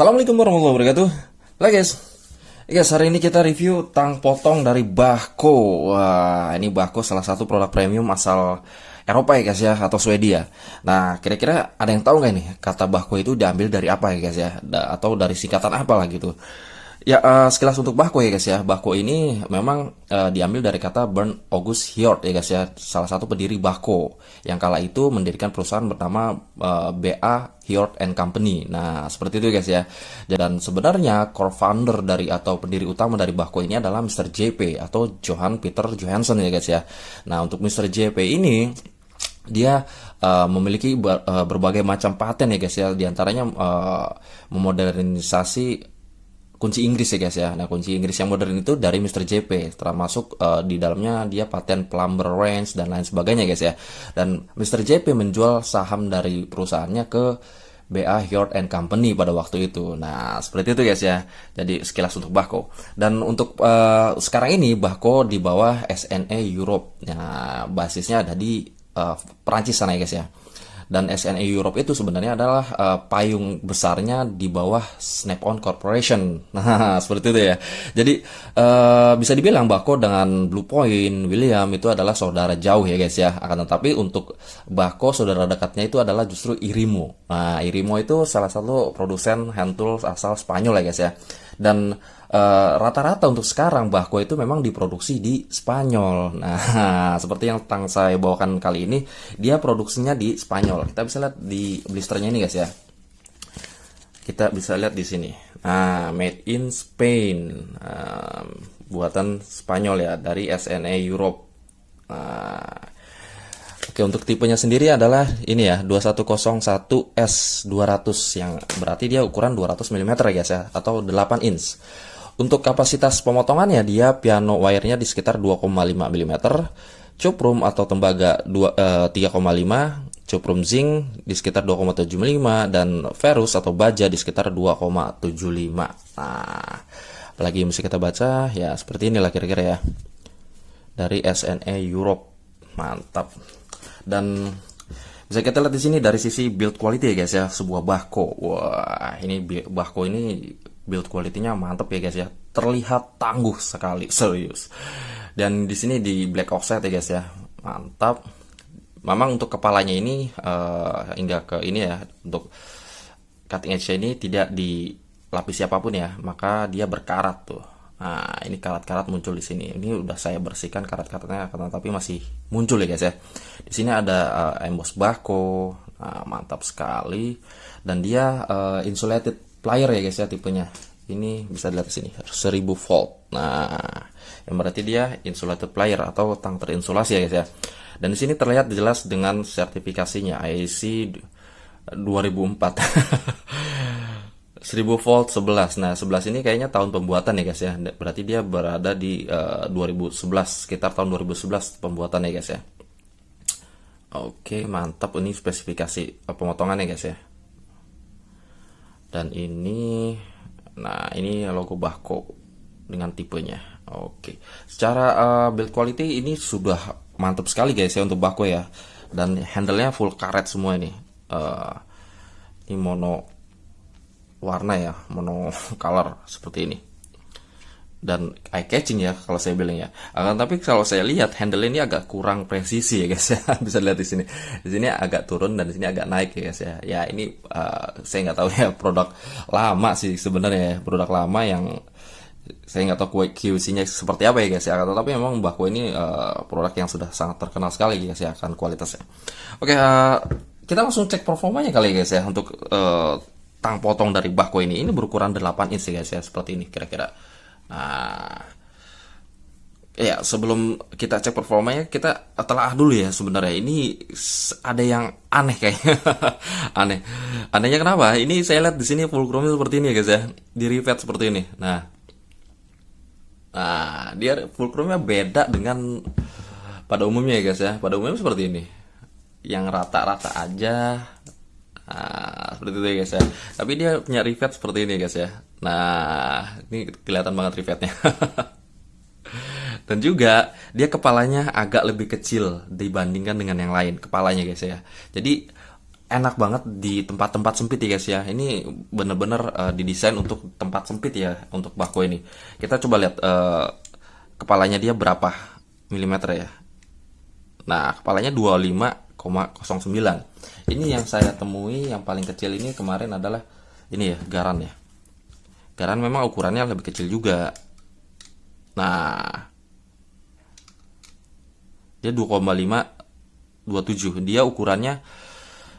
Assalamualaikum warahmatullahi wabarakatuh. Oke guys, hari ini kita review tang potong dari Bahco. Wah, ini Bahco salah satu produk premium asal Eropa ya guys ya, atau Swedia. Nah, kira-kira ada yang tahu nggak nih kata Bahco itu diambil dari apa ya guys ya, atau dari singkatan apa lah gitu. Ya, sekilas untuk Bahco ya guys ya. Bahco ini memang diambil dari kata Bernd August Hjort ya guys ya, salah satu pendiri Bahco yang kala itu mendirikan perusahaan bernama BA Hjort and Company. Nah, seperti itu guys ya. Dan sebenarnya core founder dari atau pendiri utama dari Bahco ini adalah Mr. JP atau Johan Peter Johansson ya guys ya. Nah, untuk Mr. JP ini dia memiliki berbagai macam paten ya guys ya. Di antaranya memodernisasi kunci Inggris ya guys ya. Nah, kunci Inggris yang modern itu dari Mr. JP, termasuk di dalamnya dia paten plumber range dan lain sebagainya guys ya. Dan Mr. JP menjual saham dari perusahaannya ke BA Hjort and Company pada waktu itu. Nah, seperti itu guys ya. Jadi sekilas untuk Bahco. Dan untuk sekarang ini Bahco di bawah SNE Europe. Nah, basisnya ada di Perancis sana ya guys ya. Dan SNE Europe itu sebenarnya adalah payung besarnya di bawah Snap-on Corporation. Nah, seperti itu ya. Jadi bisa dibilang Bahco dengan Blue Point, William itu adalah saudara jauh ya guys ya. Akan tetapi untuk Bahco saudara dekatnya itu adalah justru Irimo. Nah, Irimo itu salah satu produsen hand tools asal Spanyol ya guys ya. Dan rata-rata untuk sekarang Bahco itu memang diproduksi di Spanyol. Nah, seperti yang saya bawakan kali ini, dia produksinya di Spanyol. Kita bisa lihat di blisternya ini guys ya. Kita bisa lihat di sini. Nah, made in Spain, buatan Spanyol ya, dari SNE Europe. Nah, oke, untuk tipenya sendiri adalah ini ya, 2101S200 yang berarti dia ukuran 200 mm ya guys ya, atau 8 inch. Untuk kapasitas pemotongannya dia piano wire-nya di sekitar 2,5 mm, cuprum atau tembaga 3,5, cuprum zinc di sekitar 2,75 dan ferrous atau baja di sekitar 2,75. Nah, apalagi yang mesti kita baca ya seperti inilah kira-kira ya. Dari SNE Europe. Mantap. Dan bisa kita lihat di sini dari sisi build quality ya guys ya, sebuah Bahco. Wah, ini Bahco ini build quality-nya mantap ya guys ya. Terlihat tangguh sekali, serius. Dan di sini di black oxide ya guys ya. Mantap. Memang untuk kepalanya ini hingga ke ini ya, untuk cutting edge ini tidak dilapisi apapun ya, maka dia berkarat tuh. Nah, ini karat-karat muncul di sini. Ini udah saya bersihkan karat-karatnya, tapi masih muncul ya guys ya. Di sini ada emboss Bahco. Nah, mantap sekali. Dan dia insulated plier ya guys ya tipenya. Ini bisa dilihat di sini 1000 volt. Nah, yang berarti dia insulated plier atau tang terinsulasi ya guys ya. Dan di sini terlihat jelas dengan sertifikasinya IEC 2004. 1000 volt 11. Nah, 11 ini kayaknya tahun pembuatan ya guys ya. Berarti dia berada di 2011, sekitar tahun 2011 pembuatan ya guys ya. Oke, mantap. Ini spesifikasi pemotongannya guys ya. Dan ini, nah ini logo Bahco dengan tipenya. Oke, secara build quality ini sudah mantap sekali guys ya untuk Bahco ya. Dan handle-nya full karet semua ini. Ini mono warna ya, mono color seperti ini. Dan eye catching ya kalau saya bilang ya. Tapi kalau saya lihat handle ini agak kurang presisi ya guys ya. Bisa lihat di sini. Di sini agak turun dan di sini agak naik ya guys ya. Ya ini saya nggak tahu ya, produk lama sih sebenarnya ya. Produk lama yang saya nggak tahu QC-nya seperti apa ya guys ya. Tapi memang Bahco ini produk yang sudah sangat terkenal sekali guys ya akan kualitasnya. Oke, kita langsung cek performanya kali ya guys ya untuk tang potong dari Bahco ini. Ini berukuran 8 inch ya guys ya, seperti ini kira-kira. Nah, ya sebelum kita cek performanya kita telah dulu ya sebenarnya. Ini ada yang aneh kayaknya. Anehnya kenapa? Ini saya lihat di sini fulcrumnya seperti ini ya guys ya, di rivet seperti ini. Nah, dia fulcrumnya beda dengan pada umumnya ya guys ya. Pada umumnya seperti ini, yang rata-rata aja. Nah, seperti itu ya guys ya. Tapi dia punya rivet seperti ini guys ya. Nah, ini kelihatan banget rivetnya. Dan juga dia kepalanya agak lebih kecil dibandingkan dengan yang lain kepalanya guys ya. Jadi enak banget di tempat-tempat sempit ya guys ya. Ini bener-bener didesain untuk tempat sempit ya, untuk bako ini. Kita coba lihat kepalanya dia berapa milimeter ya. Nah, kepalanya 25,09. Ini yang saya temui yang paling kecil ini kemarin adalah ini ya, Garan ya. Garan memang ukurannya lebih kecil juga. Nah, dia 2,527. Dia ukurannya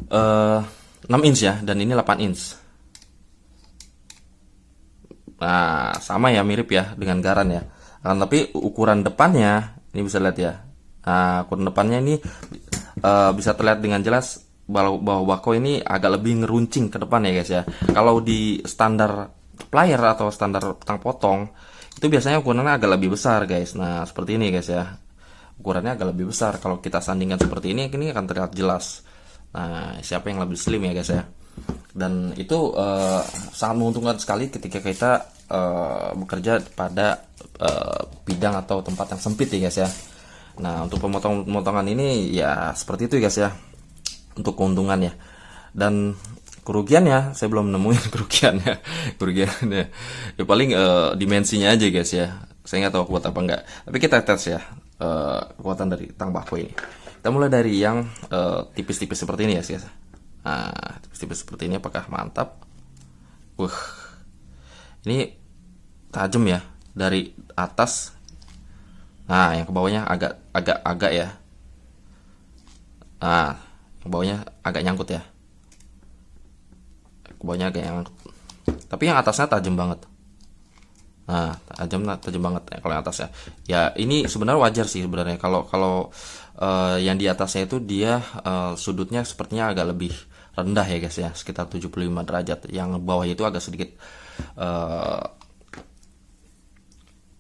6 inch ya, dan ini 8 inch. Nah, sama ya, mirip ya dengan Garan ya. Tapi ukuran depannya ini bisa lihat ya. Nah, ukuran depannya ini bisa terlihat dengan jelas bahwa bako ini agak lebih ngeruncing ke depan ya guys ya. Kalau di standar plier atau standar petang potong itu biasanya ukurannya agak lebih besar guys. Nah, seperti ini guys ya. Ukurannya agak lebih besar. Kalau kita sandingkan seperti ini akan terlihat jelas. Nah, siapa yang lebih slim ya guys ya. Dan itu sangat menguntungkan sekali ketika kita bekerja pada bidang atau tempat yang sempit ya guys ya. Nah, untuk pemotongan ini ya seperti itu ya guys ya, untuk keuntungannya. Dan kerugiannya saya belum nemuin kerugiannya ya paling dimensinya aja guys ya. Saya nggak tahu kuat apa enggak, tapi kita tes ya kekuatan dari tang bako ini. Kita mulai dari yang tipis-tipis seperti ini ya guys. Nah, tipis-tipis seperti ini apakah mantap? Ini tajam ya dari atas. Nah, yang ke bawahnya agak ya. Nah, yang bawahnya agak nyangkut ya. Ke bawahnya agak nyangkut. Tapi yang atasnya tajam banget. Nah, tajam banget ya kalau yang atasnya. Ya, ini sebenarnya wajar sih sebenarnya kalau yang di atasnya itu dia sudutnya sepertinya agak lebih rendah ya guys ya, sekitar 75 derajat. Yang bawah itu agak sedikit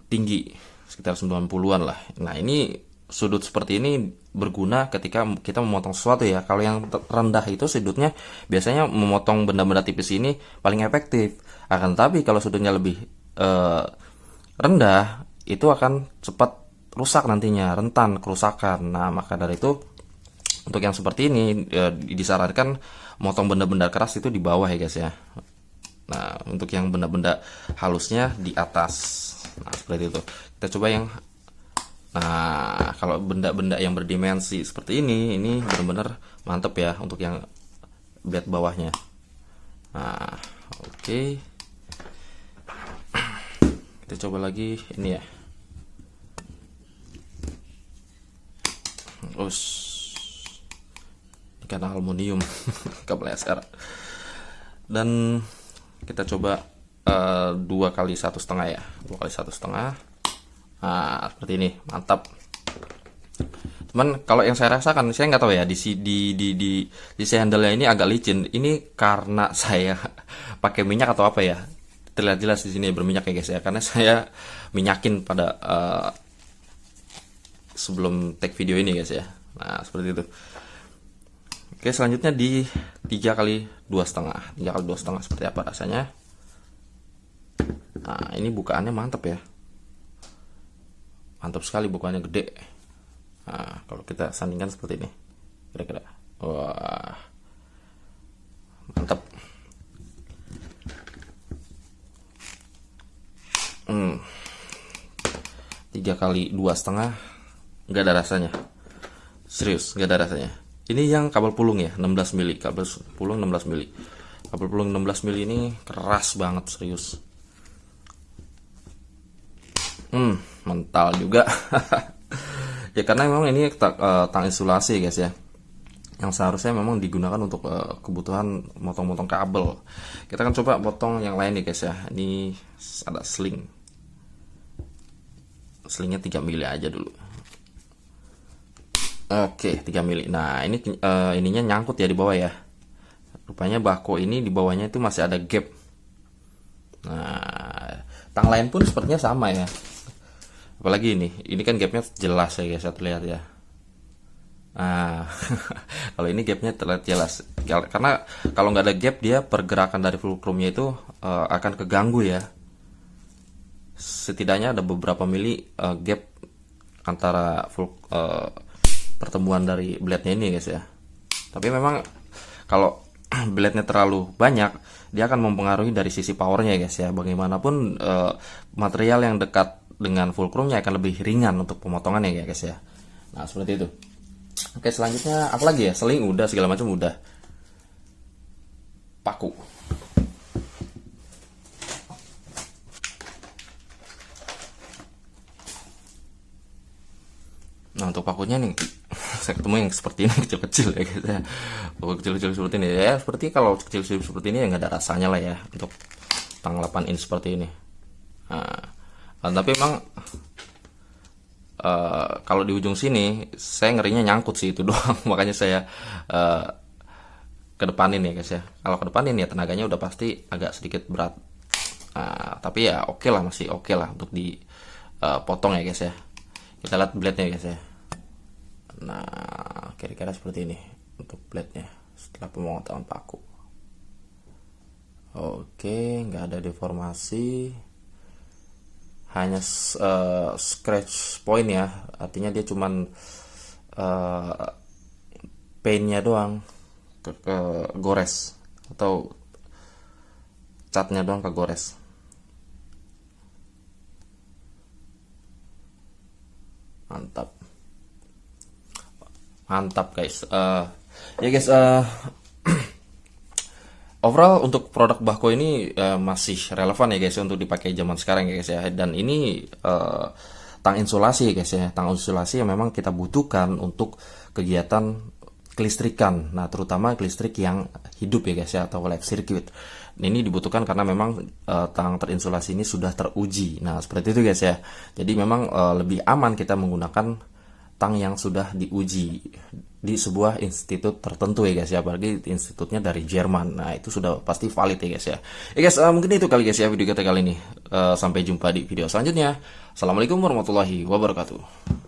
tinggi, sekitar 90-an lah. Nah, ini sudut seperti ini berguna ketika kita memotong sesuatu ya. Kalau yang rendah itu sudutnya biasanya memotong benda-benda tipis ini paling efektif. Akan tapi kalau sudutnya lebih rendah itu akan cepat rusak nantinya, rentan kerusakan. Nah, maka dari itu untuk yang seperti ini disarankan motong benda-benda keras itu di bawah ya guys ya. Nah, untuk yang benda-benda halusnya di atas. Nah, seperti itu. Kita coba yang kalau benda-benda yang berdimensi seperti ini benar-benar mantep ya untuk yang blade bawahnya. Nah, oke. Kita coba lagi ini ya. Ikan aluminium kabel SR. Dan kita coba 2 kali 1,5 ya, 2 kali 1,5. Nah, seperti ini, mantap. Cuman kalau yang saya rasakan, saya nggak tahu ya, di handle-nya ini agak licin. Ini karena saya pakai minyak atau apa ya? Terlihat jelas di sini berminyak ya guys ya, karena saya minyakin pada sebelum take video ini guys ya. Nah, seperti itu. Oke, selanjutnya di 3 kali 2,5. 3 kali 2,5 seperti apa rasanya? Nah, ini bukaannya mantap ya. Mantap sekali, bukaannya gede. Nah, kalau kita sandingkan seperti ini. Kira-kira. Wah. Mantap. 3 kali 2,5 nggak ada rasanya. Serius, nggak ada rasanya. Ini yang kabel pulung ya, 16 mili. Kabel pulung 16 mili. Kabel pulung 16 mili ini keras banget, serius. Mental juga. Ya karena memang ini tang isolasi guys ya, yang seharusnya memang digunakan untuk kebutuhan motong-motong kabel. Kita akan coba potong yang lain nih guys ya. Ini ada slingnya 3 mili aja dulu. Oke, 3 mili. Nah, ini ininya nyangkut ya di bawah ya. Rupanya bako ini di bawahnya itu masih ada gap. Nah, tang lain pun sepertinya sama ya. Apalagi ini kan gapnya jelas ya guys, terlihat ya. Nah, kalau ini gapnya terlihat jelas. Karena kalau nggak ada gap, dia pergerakan dari fulcrumnya itu akan keganggu ya. Setidaknya ada beberapa mili gap antara pertemuan dari blade-nya ini guys ya. Tapi memang Kalau blade-nya terlalu banyak, dia akan mempengaruhi dari sisi powernya ya guys ya. Bagaimanapun material yang dekat dengan fulcrumnya akan lebih ringan untuk pemotongannya ya guys ya. Nah seperti itu. Oke, selanjutnya apa lagi ya? Seling udah, segala macam udah. Paku. Nah untuk pakunya nih, saya ketemu yang seperti ini kecil-kecil ya guys ya. Paku kecil-kecil seperti ini ya, seperti kalau kecil-kecil seperti ini ya nggak ada rasanya lah ya untuk tang 8 inch seperti ini. Nah, tapi emang kalau di ujung sini saya ngerinya nyangkut sih itu doang. Makanya saya kedepanin ya guys ya. Kalau kedepanin ya tenaganya udah pasti agak sedikit berat. Tapi ya oke lah, masih oke lah untuk dipotong ya guys ya. Kita lihat blade-nya ya guys ya. Nah kira-kira seperti ini untuk blade-nya setelah pemotongan paku. Oke, nggak ada deformasi, hanya scratch point ya, artinya dia cuman paintnya doang ke gores, atau catnya doang ke gores. Mantap, mantap guys. Ya guys, overall untuk produk Bahco ini masih relevan ya guys untuk dipakai zaman sekarang ya guys ya. Dan ini tang insulasi ya guys ya. Tang insulasi yang memang kita butuhkan untuk kegiatan kelistrikan. Nah terutama listrik yang hidup ya guys ya, atau live circuit. Ini dibutuhkan karena memang tang terinsulasi ini sudah teruji. Nah seperti itu guys ya. Jadi memang lebih aman kita menggunakan tang yang sudah diuji di sebuah institut tertentu ya guys ya, apalagi institutnya dari Jerman. Nah itu sudah pasti valid ya guys ya. Ya guys, mungkin itu kali guys ya video kita kali ini. Sampai jumpa di video selanjutnya. Assalamualaikum warahmatullahi wabarakatuh.